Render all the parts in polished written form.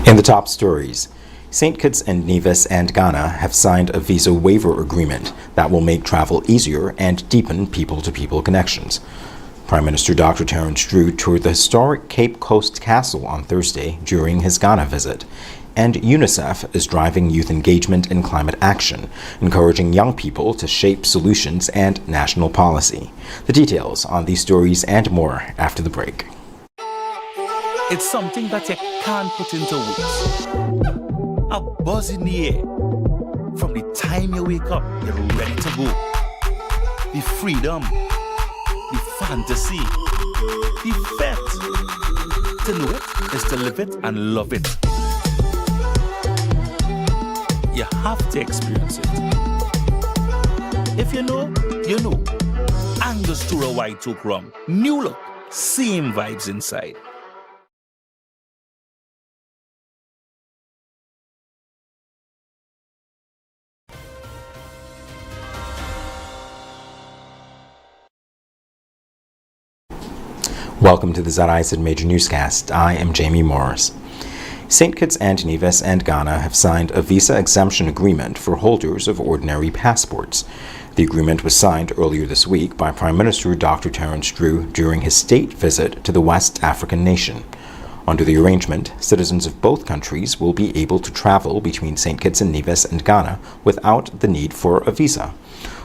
In the top stories, St. Kitts and Nevis and Ghana have signed a visa waiver agreement that will make travel easier and deepen people-to-people connections. Prime Minister Dr. Terence Drew toured the historic Cape Coast Castle on Thursday during his Ghana visit, and UNICEF is driving youth engagement in climate action, encouraging young people to shape solutions and national policy. The details on these stories and more after the break. It's something that you can't put into words. A buzz in the air. From the time you wake up, you're ready to go. The freedom, the fantasy, the fete. To know it is to live it and love it. You have to experience it. If you know, you know. Angostura White Oak Rum. New look, same vibes inside. Welcome to the ZIZ Major Newscast. I am Jamie Morris. St. Kitts and Nevis and Ghana have signed a visa exemption agreement for holders of ordinary passports. The agreement was signed earlier this week by Prime Minister Dr. Terence Drew during his state visit to the West African nation. Under the arrangement, citizens of both countries will be able to travel between St. Kitts and Nevis and Ghana without the need for a visa.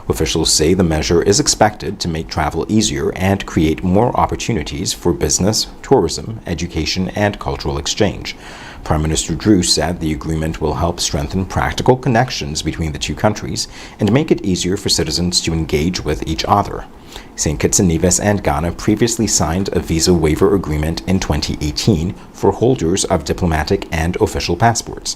Officials say the measure is expected to make travel easier and create more opportunities for business, tourism, education, and cultural exchange. Prime Minister Drew said the agreement will help strengthen practical connections between the two countries and make it easier for citizens to engage with each other. St. Kitts and Nevis and Ghana previously signed a visa waiver agreement in 2018 for holders of diplomatic and official passports.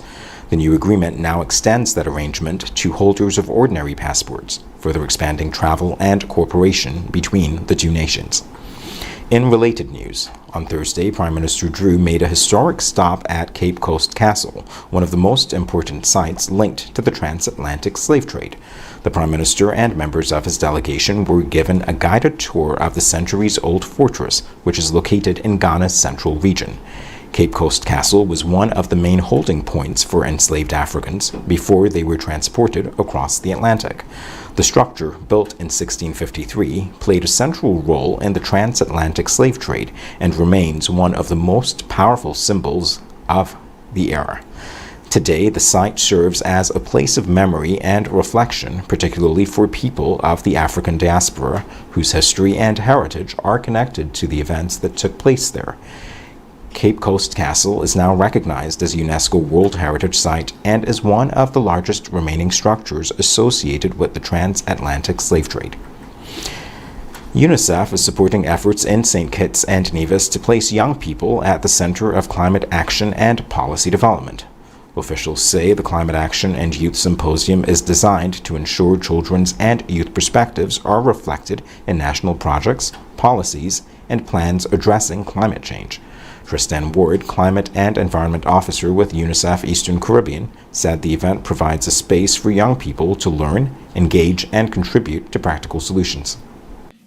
The new agreement now extends that arrangement to holders of ordinary passports, further expanding travel and cooperation between the two nations. In related news, on Thursday, Prime Minister Drew made a historic stop at Cape Coast Castle, one of the most important sites linked to the transatlantic slave trade. The Prime Minister and members of his delegation were given a guided tour of the centuries-old fortress, which is located in Ghana's central region. Cape Coast Castle was one of the main holding points for enslaved Africans before they were transported across the Atlantic. The structure, built in 1653, played a central role in the transatlantic slave trade and remains one of the most powerful symbols of the era. Today, the site serves as a place of memory and reflection, particularly for people of the African diaspora, whose history and heritage are connected to the events that took place there. Cape Coast Castle is now recognized as a UNESCO World Heritage Site and is one of the largest remaining structures associated with the transatlantic slave trade. UNICEF is supporting efforts in St. Kitts and Nevis to place young people at the center of climate action and policy development. Officials say the Climate Action and Youth Symposium is designed to ensure children's and youth perspectives are reflected in national projects, policies, and plans addressing climate change. Tristan Ward, Climate and Environment Officer with UNICEF Eastern Caribbean, said the event provides a space for young people to learn, engage, and contribute to practical solutions.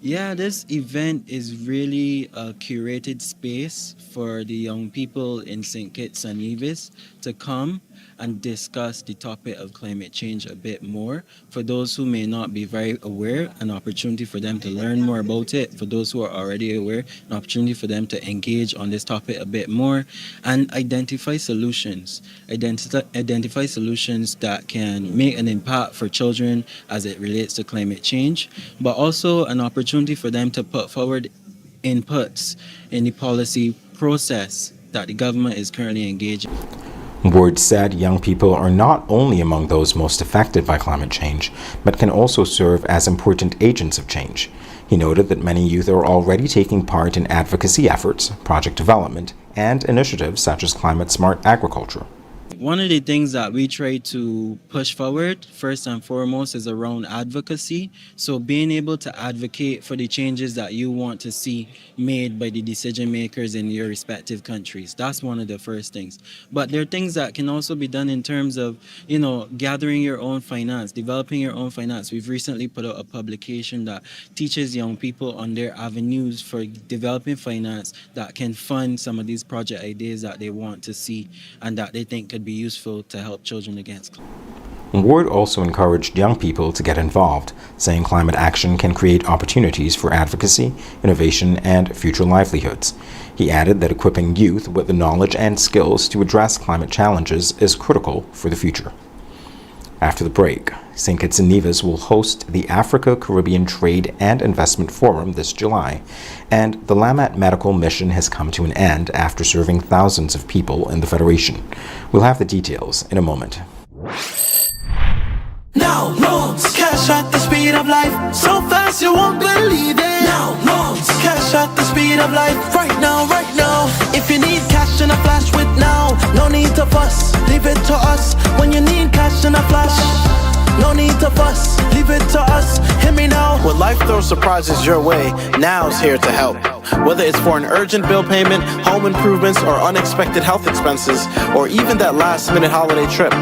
Yeah, this event is really a curated space for the young people in St. Kitts and Nevis to come and discuss the topic of climate change a bit more. For those who may not be very aware, an opportunity for them to learn more about it. For those who are already aware, an opportunity for them to engage on this topic a bit more and identify solutions. Identify solutions that can make an impact for children as it relates to climate change, but also an opportunity for them to put forward inputs in the policy process that the government is currently engaging. Ward said young people are not only among those most affected by climate change, but can also serve as important agents of change. He noted that many youth are already taking part in advocacy efforts, project development, and initiatives such as climate-smart agriculture. one of the things that we try to push forward, first and foremost, is around advocacy. So being able to advocate for the changes that you want to see made by the decision makers in your respective countries. That's one of the first things. But there are things that can also be done in terms of, gathering your own finance, developing your own finance. We've recently put out a publication that teaches young people on their avenues for developing finance that can fund some of these project ideas that they want to see and that they think could be useful to help children against climate. Ward also encouraged young people to get involved, saying climate action can create opportunities for advocacy, innovation, and future livelihoods. He added that equipping youth with the knowledge and skills to address climate challenges is critical for the future. After the break, St. Kitts and Nevis will host the Africa-Caribbean Trade and Investment Forum this July, and the LAMAT medical mission has come to an end after serving thousands of people in the Federation. We'll have the details in a moment. Now loans, cash at the speed of life, so fast you won't believe it. Now loans, cash at the speed of life, right now, right now. If you need cash in a flash with now, no need to fuss, leave it to us. When you need cash in a flash, no need to fuss, leave it to us. Hear me now. When life throws surprises your way, now's here to help. Whether it's for an urgent bill payment, home improvements, or unexpected health expenses, or even that last-minute holiday trip.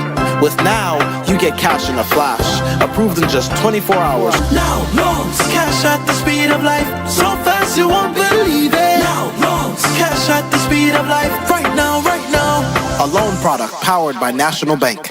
With Now, you get cash in a flash, approved in just 24 hours. Now loans, cash at the speed of life, so fast you won't believe it. Now loans, cash at the speed of life, right now, right now. A loan product powered by National Bank.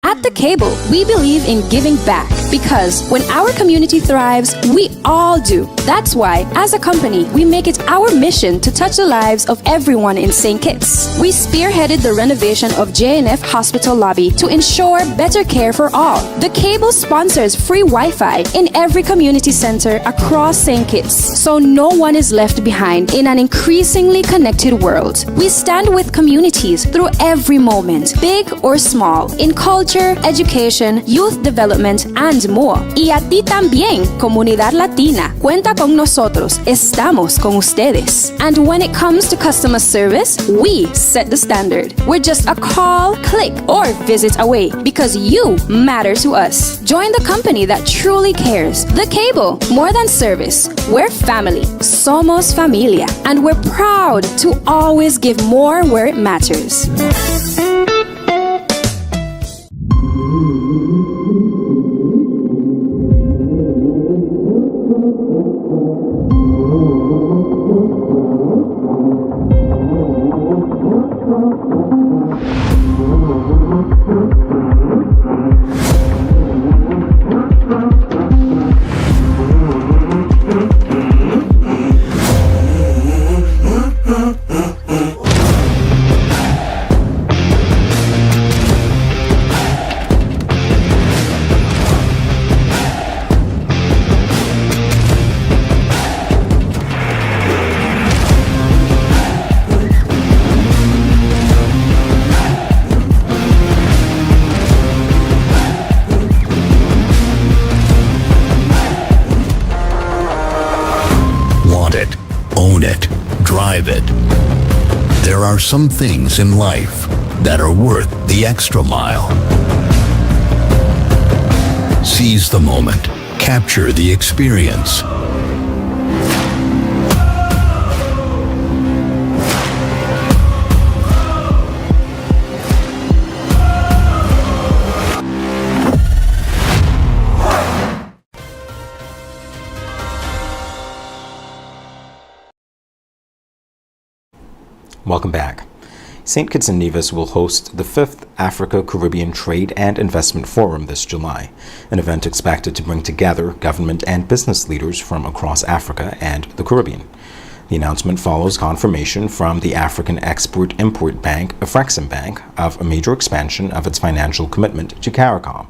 At The Cable, we believe in giving back because when our community thrives, we all do. That's why, as a company, we make it our mission to touch the lives of everyone in St. Kitts. We spearheaded the renovation of JNF Hospital lobby to ensure better care for all. The Cable sponsors free Wi-Fi in every community center across St. Kitts, so no one is left behind in an increasingly connected world. We stand with communities through every moment, big or small, in culture, education, youth development, and more. Y a ti también, comunidad latina. Cuenta con nosotros. Estamos con ustedes. And when it comes to customer service, we set the standard. We're just a call, click, or visit away because you matter to us. Join the company that truly cares. The Cable, more than service. We're family. Somos familia. And we're proud to always give more where it matters. There are some things in life that are worth the extra mile. Seize the moment. Capture the experience. Welcome back. St. Kitts and Nevis will host the 5th Africa-Caribbean Trade and Investment Forum this July, an event expected to bring together government and business leaders from across Africa and the Caribbean. The announcement follows confirmation from the African Export-Import Bank, Afrexim Bank, of a major expansion of its financial commitment to CARICOM.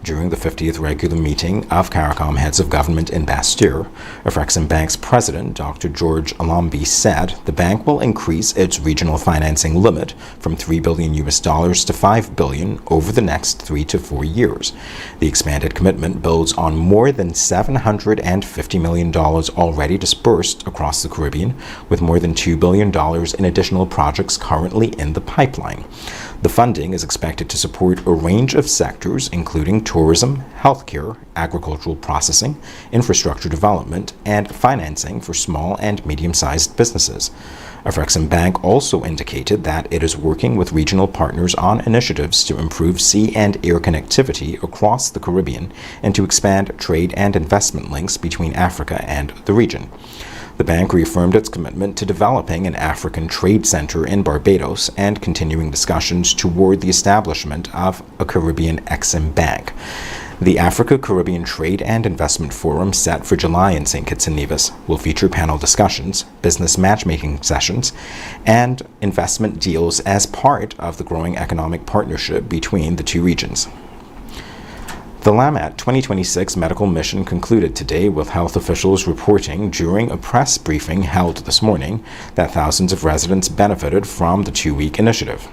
During the 50th regular meeting of CARICOM heads of government in Bastille, Afrexim Bank's president, Dr. George Alambi, said the bank will increase its regional financing limit from $3 billion to $5 billion over the next 3 to 4 years. The expanded commitment builds on more than $750 million already disbursed across the Caribbean, with more than $2 billion in additional projects currently in the pipeline. The funding is expected to support a range of sectors, including tourism, healthcare, agricultural processing, infrastructure development, and financing for small and medium-sized businesses. Afrexim Bank also indicated that it is working with regional partners on initiatives to improve sea and air connectivity across the Caribbean and to expand trade and investment links between Africa and the region. The bank reaffirmed its commitment to developing an African trade center in Barbados and continuing discussions toward the establishment of a Caribbean Exim Bank. The Africa-Caribbean Trade and Investment Forum, set for July in St. Kitts and Nevis, will feature panel discussions, business matchmaking sessions, and investment deals as part of the growing economic partnership between the two regions. The LAMAT 2026 medical mission concluded today, with health officials reporting during a press briefing held this morning that thousands of residents benefited from the 2-week initiative.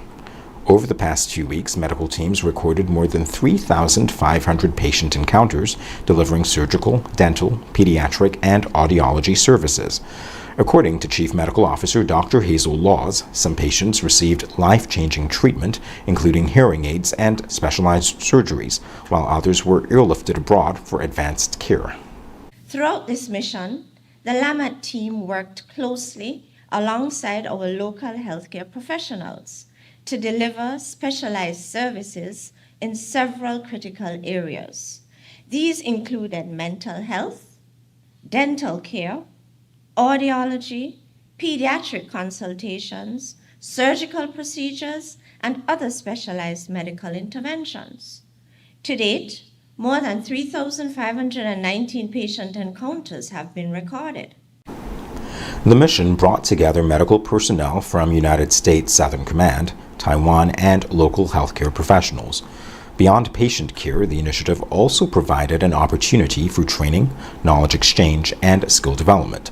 Over the past 2 weeks, medical teams recorded more than 3,500 patient encounters, delivering surgical, dental, pediatric, and audiology services. According to Chief Medical Officer Dr. Hazel Laws, some patients received life-changing treatment, including hearing aids and specialized surgeries, while others were airlifted abroad for advanced care. Throughout this mission, the LAMAT team worked closely alongside our local healthcare professionals to deliver specialized services in several critical areas. These included mental health, dental care, audiology, pediatric consultations, surgical procedures, and other specialized medical interventions. To date, more than 3,519 patient encounters have been recorded. The mission brought together medical personnel from United States Southern Command, Taiwan, and local healthcare professionals. Beyond patient care, the initiative also provided an opportunity for training, knowledge exchange, and skill development.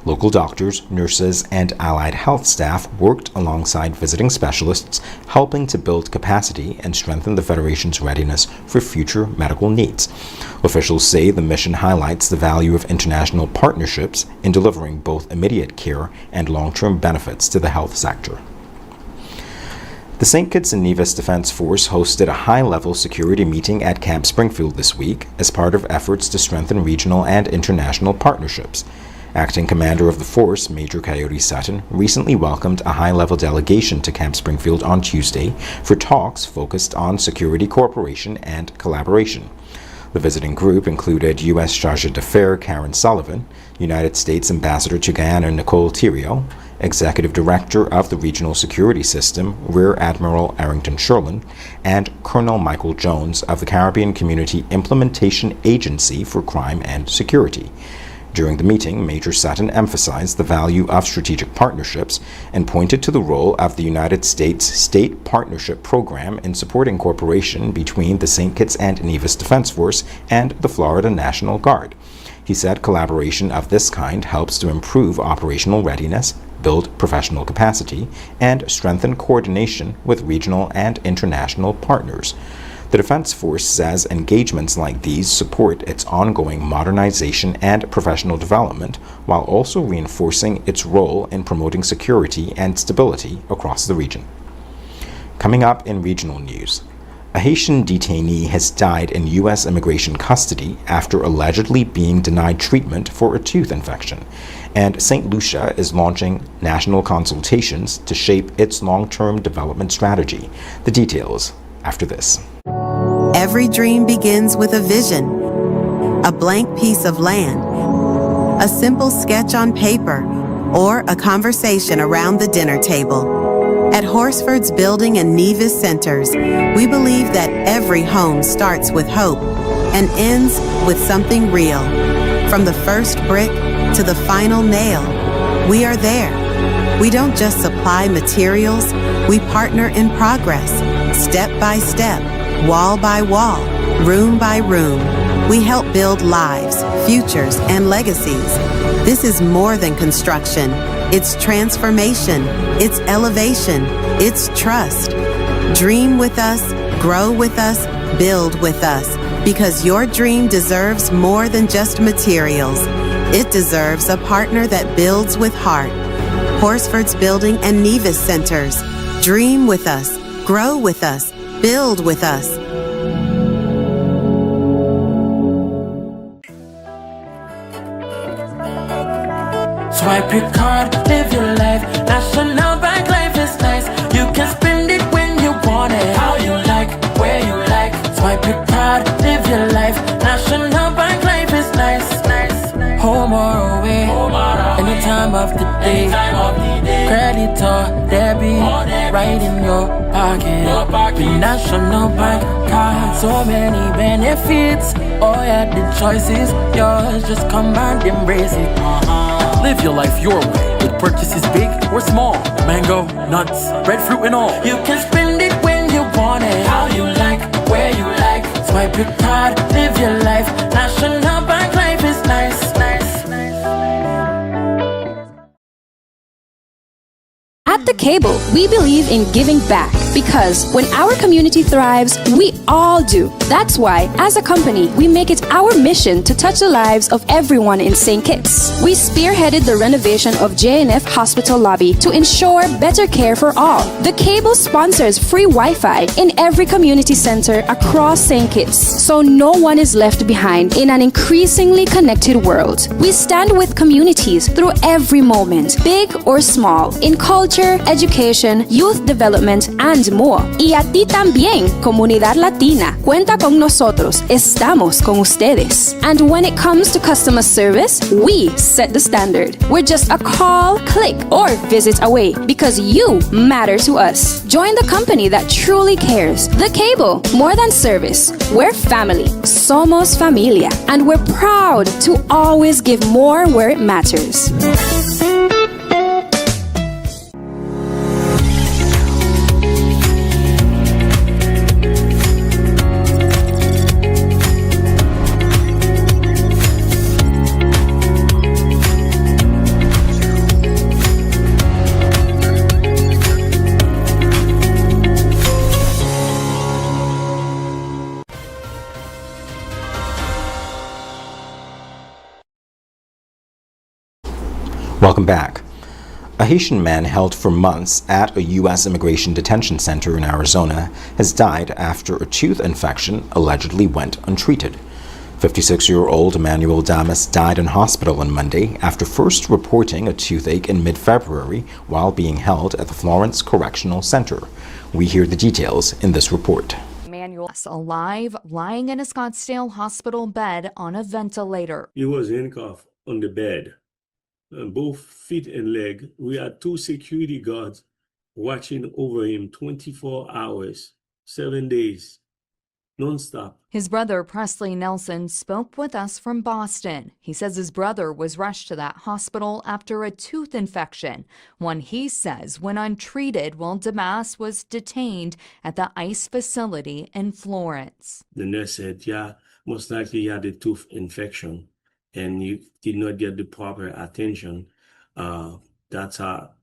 Local doctors, nurses, and allied health staff worked alongside visiting specialists, helping to build capacity and strengthen the Federation's readiness for future medical needs. Officials say the mission highlights the value of international partnerships in delivering both immediate care and long-term benefits to the health sector. The St. Kitts and Nevis Defense Force hosted a high-level security meeting at Camp Springfield this week as part of efforts to strengthen regional and international partnerships. Acting commander of the force, Major Coyote Sutton, recently welcomed a high-level delegation to Camp Springfield on Tuesday for talks focused on security cooperation and collaboration. The visiting group included U.S. Charge d'Affaires Karen Sullivan, United States Ambassador to Guyana Nicole Theriault, Executive Director of the Regional Security System, Rear Admiral Arrington Sherlin, and Colonel Michael Jones of the Caribbean Community Implementation Agency for Crime and Security. During the meeting, Major Sutton emphasized the value of strategic partnerships and pointed to the role of the United States State Partnership Program in supporting cooperation between the St. Kitts and Nevis Defense Force and the Florida National Guard. He said collaboration of this kind helps to improve operational readiness, build professional capacity, and strengthen coordination with regional and international partners. The Defense Force says engagements like these support its ongoing modernization and professional development, while also reinforcing its role in promoting security and stability across the region. Coming up in regional news, a Haitian detainee has died in U.S. immigration custody after allegedly being denied treatment for a tooth infection, and St. Lucia is launching national consultations to shape its long-term development strategy. The details after this. Every dream begins with a vision, a blank piece of land, a simple sketch on paper, or a conversation around the dinner table. At Horsford's Building and Nevis Centers, we believe that every home starts with hope and ends with something real. From the first brick to the final nail, we are there. We don't just supply materials, we partner in progress, step by step, wall by wall, Room by room, we help build lives, futures, and legacies. This is more than construction. It's transformation. It's elevation. It's trust. Dream with us, grow with us, build with us, because your dream deserves more than just materials. It deserves a partner that builds with heart. Horsford's Building and Nevis Centers. Dream with us, grow with us, build with us. Swipe your card, live your life. National Bank Life is nice. You can spend it when you want it, how you like, where you like. Swipe your card, live your life. National Bank Life is nice. Home or away, any time of the day. Credit or debit, right in your pocket. The National Bank card, so many benefits. Oh yeah, the choice is yours. Just come and embrace it. Live your life your way with purchases big or small. Mango, nuts, breadfruit and all. You can spend it when you want it, how you like, where you like. Swipe your card, live your life. National Bank Life is nice. At The Cable, we believe in giving back because when our community thrives, we all do. That's why, as a company, we make it our mission to touch the lives of everyone in St. Kitts. We spearheaded the renovation of JNF Hospital lobby to ensure better care for all. The Cable sponsors free Wi-Fi in every community center across St. Kitts, so no one is left behind in an increasingly connected world. We stand with communities through every moment, big or small, in culture, education, youth development, and more. Y a ti también, comunidad latina. Cuenta con nosotros. Estamos con ustedes. And when it comes to customer service, we set the standard. We're just a call, click, or visit away because you matter to us. Join the company that truly cares. The Cable, more than service. We're family. Somos familia. And we're proud to always give more where it matters. Welcome back. A Haitian man held for months at a U.S. immigration detention center in Arizona has died after a tooth infection allegedly went untreated. 56-year-old Emmanuel Damas died in hospital on Monday after first reporting a toothache in mid-February while being held at the Florence Correctional Center. We hear the details in this report. Emmanuel is alive, lying in a Scottsdale hospital bed on a ventilator. He was handcuffed on the bed. Both feet and leg. We had two security guards watching over him 24 hours, 7 days, non-stop. His brother, Presley Nelson, spoke with us from Boston. He says his brother was rushed to that hospital after a tooth infection, one he says went untreated while Damas was detained at the ICE facility in Florence. The nurse said, yeah, most likely he had a tooth infection and you did not get the proper attention. That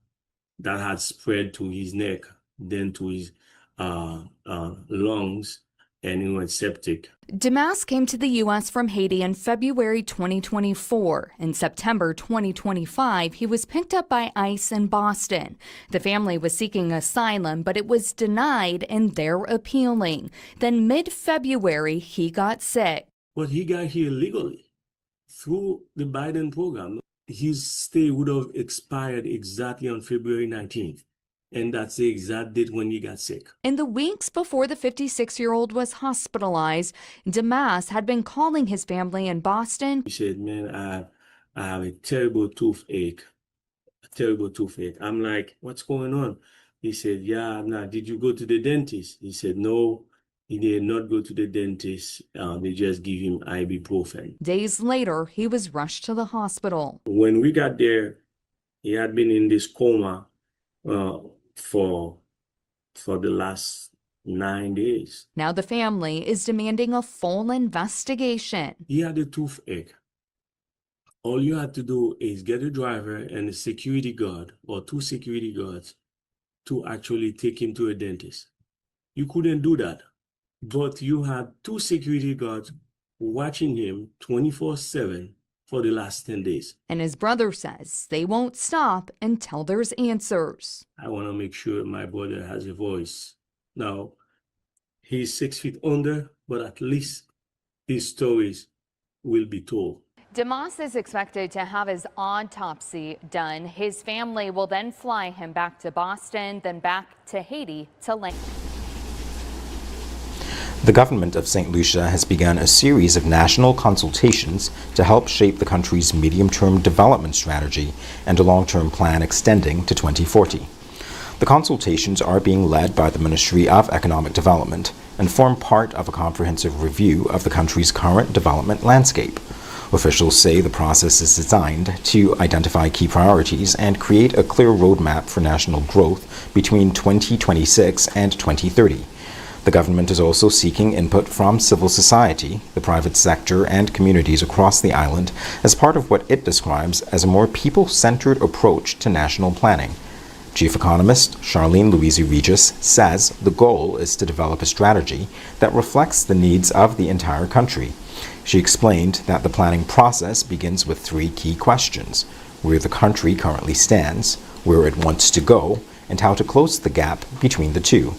had spread to his neck, then to his lungs, and he went septic. Damas came to the U.S. from Haiti in February 2024. In September 2025, he was picked up by ICE in Boston. The family was seeking asylum, but it was denied and they're appealing. Then mid-February, he got sick. But he got here legally through the Biden program. His stay would have expired exactly on February 19th. And that's the exact date when he got sick. In the weeks before the 56-year-old was hospitalized, Damas had been calling his family in Boston. He said, man, I have a terrible toothache, I'm like, what's going on? He said, yeah, nah, did you go to the dentist? He said, no, he did not go to the dentist. They just give him ibuprofen. Days later, he was rushed to the hospital. When we got there, he had been in this coma for the last 9 days. Now the family is demanding a full investigation. He had a toothache. All you had to do is get a driver and a security guard or 2 security guards to actually take him to a dentist. You couldn't do that, but you had 2 security guards watching him 24/7 for the last 10 days. And his brother says they won't stop until there's answers. I want to make sure my brother has a voice. Now, he's 6 feet under, but at least his stories will be told. DeMoss is expected to have his autopsy done. His family will then fly him back to Boston, then back to Haiti to link. The government of St. Lucia has begun a series of national consultations to help shape the country's medium-term development strategy and a long-term plan extending to 2040. The consultations are being led by the Ministry of Economic Development and form part of a comprehensive review of the country's current development landscape. Officials say the process is designed to identify key priorities and create a clear roadmap for national growth between 2026 and 2030. The government is also seeking input from civil society, the private sector, and communities across the island as part of what it describes as a more people-centered approach to national planning. Chief Economist Charlene Louise-Regis says the goal is to develop a strategy that reflects the needs of the entire country. She explained that the planning process begins with 3 key questions: where the country currently stands, where it wants to go, and how to close the gap between the two.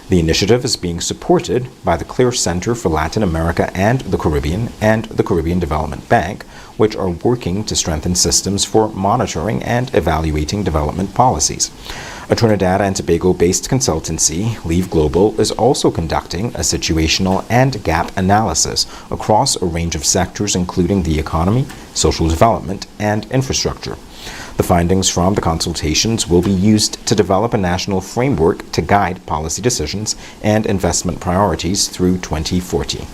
The initiative is being supported by the Clear Center for Latin America and the Caribbean Development Bank, which are working to strengthen systems for monitoring and evaluating development policies. A Trinidad and Tobago-based consultancy, Leave Global, is also conducting a situational and gap analysis across a range of sectors including the economy, social development, and infrastructure. The findings from the consultations will be used to develop a national framework to guide policy decisions and investment priorities through 2040.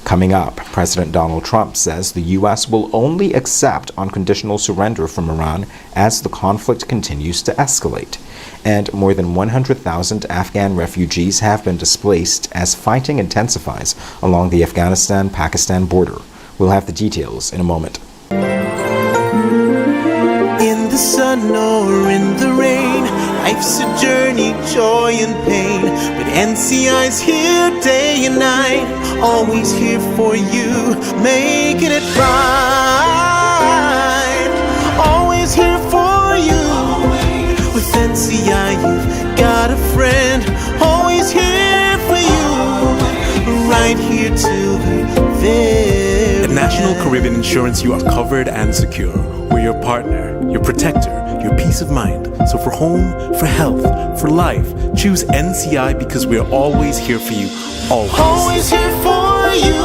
Coming up, President Donald Trump says the U.S. will only accept unconditional surrender from Iran as the conflict continues to escalate. And more than 100,000 Afghan refugees have been displaced as fighting intensifies along the Afghanistan-Pakistan border. We'll have the details in a moment. In the sun or in the rain, life's a journey, joy and pain. But NCI's here day and night, always here for you, making it right. Always here for you. With NCI, you've got a friend, always here for you, right here till the very At National Caribbean Insurance, you are covered and secure. We're your partner, your protector, your peace of mind. So for home, for health, for life, choose NCI because we're always here for you. Always. Always here for you.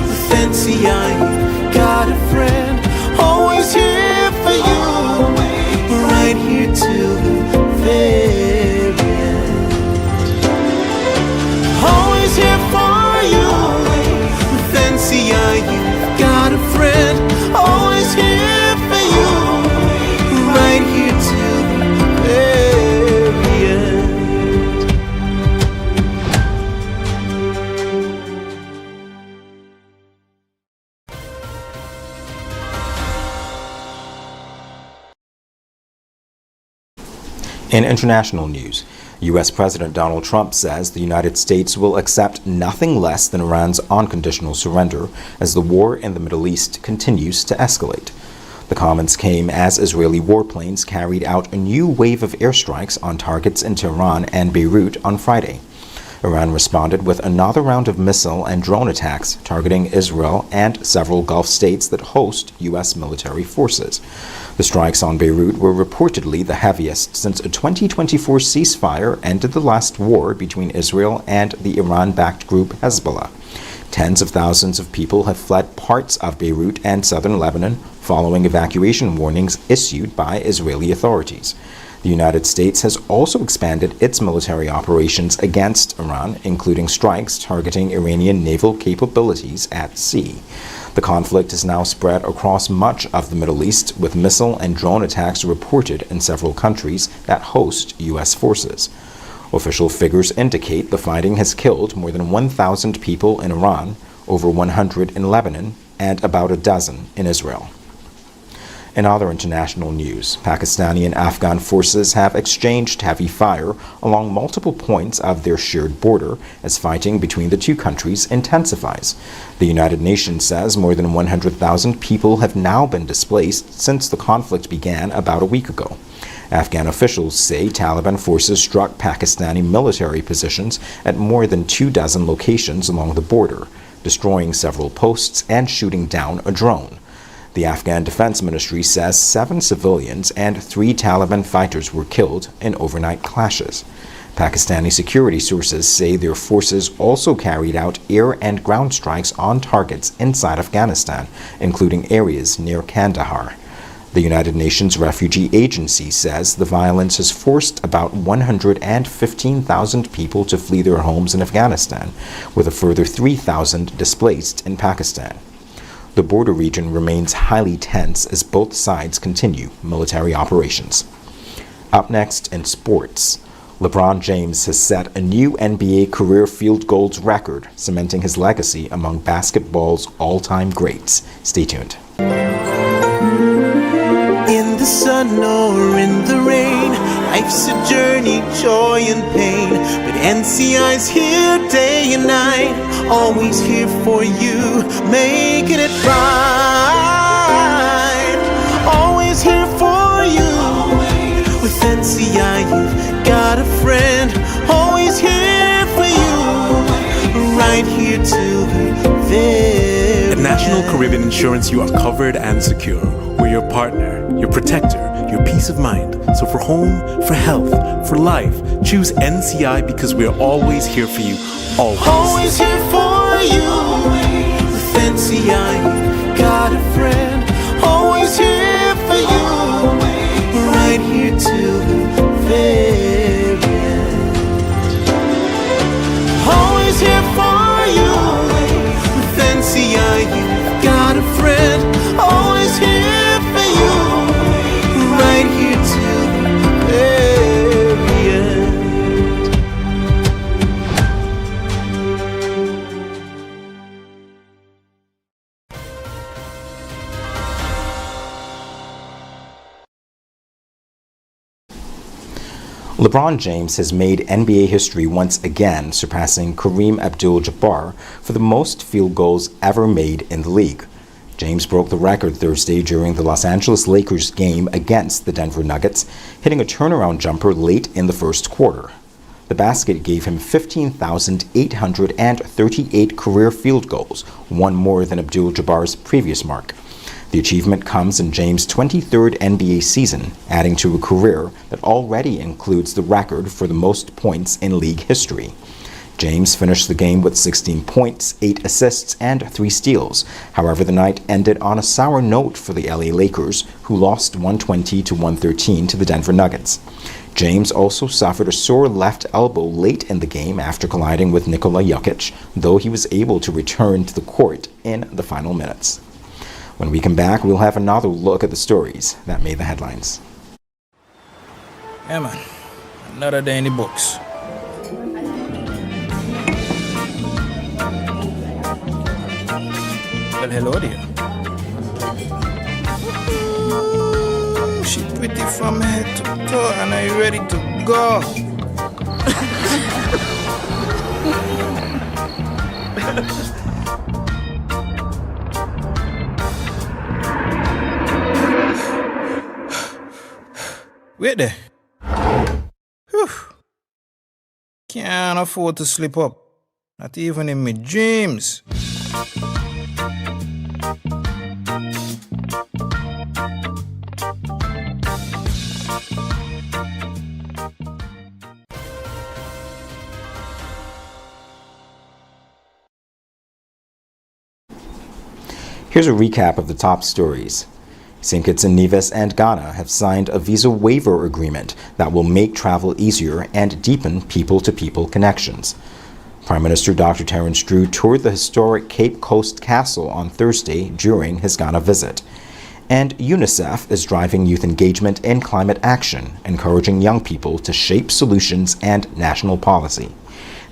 With NCI, you've got a friend. Always here for you. Right here till the very end. Always here for you. With NCI, you've got a friend. Always here for you. Right here till the very end. In international news, U.S. President Donald Trump says the United States will accept nothing less than Iran's unconditional surrender as the war in the Middle East continues to escalate. The comments came as Israeli warplanes carried out a new wave of airstrikes on targets in Tehran and Beirut on Friday. Iran responded with another round of missile and drone attacks targeting Israel and several Gulf states that host U.S. military forces. The strikes on Beirut were reportedly the heaviest since a 2024 ceasefire ended the last war between Israel and the Iran-backed group Hezbollah. Tens of thousands of people have fled parts of Beirut and southern Lebanon following evacuation warnings issued by Israeli authorities. The United States has also expanded its military operations against Iran, including strikes targeting Iranian naval capabilities at sea. The conflict is now spread across much of the Middle East, with missile and drone attacks reported in several countries that host U.S. forces. Official figures indicate the fighting has killed more than 1,000 people in Iran, over 100 in Lebanon, and about a dozen in Israel. In other international news, Pakistani and Afghan forces have exchanged heavy fire along multiple points of their shared border as fighting between the two countries intensifies. The United Nations says more than 100,000 people have now been displaced since the conflict began about a week ago. Afghan officials say Taliban forces struck Pakistani military positions at more than 24 locations along the border, destroying several posts and shooting down a drone. The Afghan Defense Ministry says 7 civilians and 3 Taliban fighters were killed in overnight clashes. Pakistani security sources say their forces also carried out air and ground strikes on targets inside Afghanistan, including areas near Kandahar. The United Nations Refugee Agency says the violence has forced about 115,000 people to flee their homes in Afghanistan, with a further 3,000 displaced in Pakistan. The border region remains highly tense as both sides continue military operations. Up next in sports, LeBron James has set a new NBA career field goals record, cementing his legacy among basketball's all-time greats. Stay tuned. In the sun or in the rain, life's a journey, joy and pain. But NCI's here day and night, always here for you, making it right. Always here for you. With NCI, you've got a friend, always here for you, right here till the very At National Caribbean Insurance, you are covered and secure. We're your partner, your protector, your peace of mind. So for home, for health, for life, choose NCI because we're always here for you. Always. Always here for you. With NCI, you've got a friend, always here for you, right here till the very end. Always here for you. With NCI, you've got a friend, always here for you, right here till the very end. LeBron James has made NBA history once again, surpassing Kareem Abdul-Jabbar for the most field goals ever made in the league. James broke the record Thursday during the Los Angeles Lakers game against the Denver Nuggets, hitting a turnaround jumper late in the first quarter. The basket gave him 15,838 career field goals, one more than Abdul-Jabbar's previous mark. The achievement comes in James' 23rd NBA season, adding to a career that already includes the record for the most points in league history. James finished the game with 16 points, 8 assists, and 3 steals. However, the night ended on a sour note for the LA Lakers, who lost 120-113 to the Denver Nuggets. James also suffered a sore left elbow late in the game after colliding with Nikola Jokic, though he was able to return to the court in the final minutes. When we come back, we'll have another look at the stories that made the headlines. Yeah, man. Another day in the books. Well, hello there. Ooh, she pretty from head to toe, and are you ready to go? Wait there. Whew. Can't afford to slip up. Not even in my dreams. Here's a recap of the top stories. St. Kitts and Nevis and Ghana have signed a visa waiver agreement that will make travel easier and deepen people-to-people connections. Prime Minister Dr. Terence Drew toured the historic Cape Coast Castle on Thursday during his Ghana visit. And UNICEF is driving youth engagement in climate action, encouraging young people to shape solutions and national policy.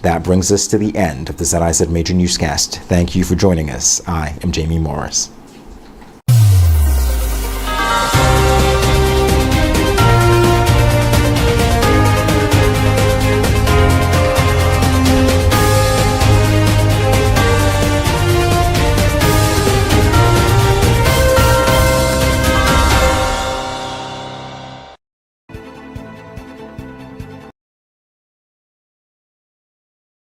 That brings us to the end of the ZIZ Major Newscast. Thank you for joining us. I am Jamie Morris.